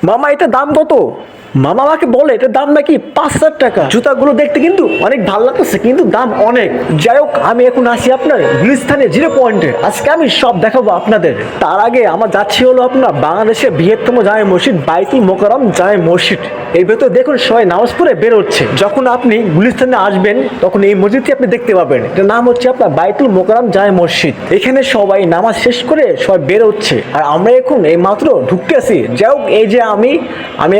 মামা এটা দাম কত? মামা আমাকে বলে এটার দাম নাকি 5,000 টাকা। জুতাগুলো দেখতে কিন্তু অনেক ভালো লাগতেছে, কিন্তু দাম অনেক। যাই হোক, আমি এখন আসি আপনার গুলিস্তানে 0 পয়েন্টে। আজকে আমি সব দেখাবো আপনাদের। তার আগে আমার যাচ্ছি হলো আপনার বাংলাদেশের বৃহত্তম জামে মসজিদ বাইতুল মোকাররম জামে মসজিদ। এর ভেতর দেখুন সবাই নামাজ পড়ে বের হচ্ছে। যখন আপনি গুলিস্তানে আসবেন তখন এই মসজিদটি আপনি দেখতে পাবেন। এটার নাম হচ্ছে আপনার বাইতুল মোকাররম জামে মসজিদ। এখানে সবাই নামাজ শেষ করে সবাই বের হচ্ছে, আর আমরা এখন এই মাত্র ঢুকতে আসি। যাই হোক, এই যে আমি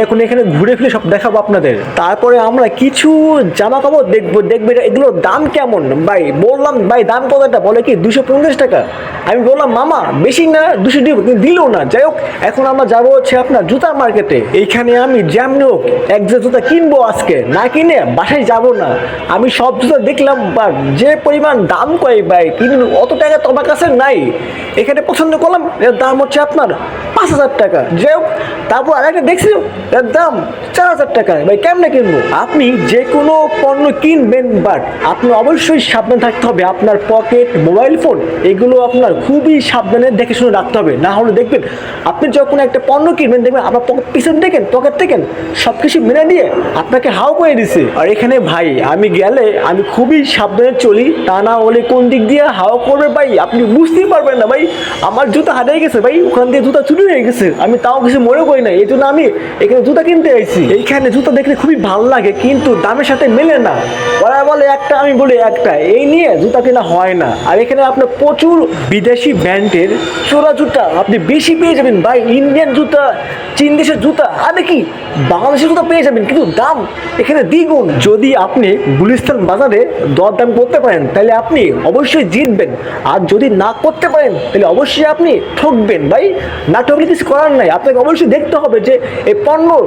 এখন এখানে ঘুরে ফিরে সব দেখাবো আপনাদের। তারপরে আমরা কিছু জামা কাপড় দেখবে এগুলোর দাম কেমন। ভাই বললাম ভাই দাম কত, এটা বলে কি 250 টাকা। আমি বললাম মামা বেশি না, 200 দিব, দিল না। যাই হোক, এখন আমরা যাবো হচ্ছে আপনার জুতার মার্কেটে। এইখানে আমি যেমন হোক এক যে জুতা কিনবো, আজকে না কিনে বাসায় যাব না। আমি সব জুতা দেখলাম, বা যে পরিমাণ দাম কয় ভাই, কিন্তু অত টাকা তোমার কাছে নাই। এখানে পছন্দ করলাম, এর দাম হচ্ছে আপনার 5,000 টাকা। যাই হোক, তারপর আরেকটা দেখছি এর দাম 4,000 টাকা। ভাই কেমনে কিনবো? আপনি যে কোনো পণ্য কিনবেন, বাট আপনি অবশ্যই সাবধান থাকতে হবে। আপনার পকেট, মোবাইল ফোন এগুলো আপনার খুবই সাবধানে দেখে শুনে রাখতে হবে। না হলে দেখবেন আপনি যখন একটা পণ্য কিনবেন, দেখবেন আপনার পিছন থেকে পকেট থেকে সব কিছু মেরে দিয়ে আপনাকে হাও করে দিছে। আর এখানে ভাই আমি গেলে আমি খুবই সাবধানে চলি, তা না হলে কোন দিক দিয়ে হাওয়া করবে ভাই আপনি বুঝতেই পারবেন না। ভাই আমার জুতা হারিয়ে গেছে, ভাই ওখান দিয়ে জুতা চুরি হয়ে গেছে, আমি তাও কিছু মনে করি না। এই জন্য আমি এখানে জুতা কিনতে আইছি। এইখানে জুতা দেখলে খুবই ভালো লাগে, কিন্তু দামের সাথে মেলে না। ওরা বলে একটা, আমি বলি একটা, এই নিয়ে জুতা কেনা হয় না। আর এখানে আপনার প্রচুর বিদেশি ব্র্যান্ডের চোরা জুতা আপনি বেশি পেয়ে যাবেন। ভাই ইন্ডিয়ান জুতা, চীন দেশের জুতা, আর কি বাংলাদেশের জুতা পেয়ে যাবেন, কিন্তু দাম এখানে দ্বিগুণ। যদি আপনি গুলিস্তান বাজারে দরদাম করতে পারেন তাহলে আপনি অবশ্যই জিতবেন, আর যদি না করতে পারেন তাহলে অবশ্যই আপনি ঠকবেন। ভাই না ঠকলে কিছু করার নাই, আপনাকে অবশ্যই দেখতে হবে যে এই পণ্যর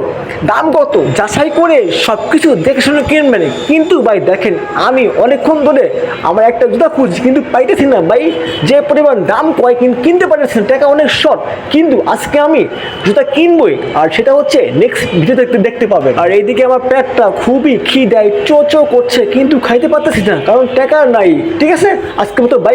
দাম কত, যাচাই করে সব কিছু দেখে শুনে কিনবেন। কিন্তু ভাই দেখেন, আমি অনেকক্ষণ ধরে আমার একটা জুতা খুঁজছি, কিন্তু পাইতেছি না। ভাই যে পরিমাণ দাম কয় কিন্তু কিনতে পারতেছি না, টাকা অনেক শর্ট। কিন্তু আজকে আমি জুতা কিনবই, আর সেটা হচ্ছে নেক্সট ভিডিওতে দেখতে পাবেন। আর এইদিকে আমার পেটটা খুবই খিদায় চো চো করছে, কিন্তু খাইতে পারতেছি না কারণ টাকা নাই। ঠিক আছে, আজকে মতো বাই।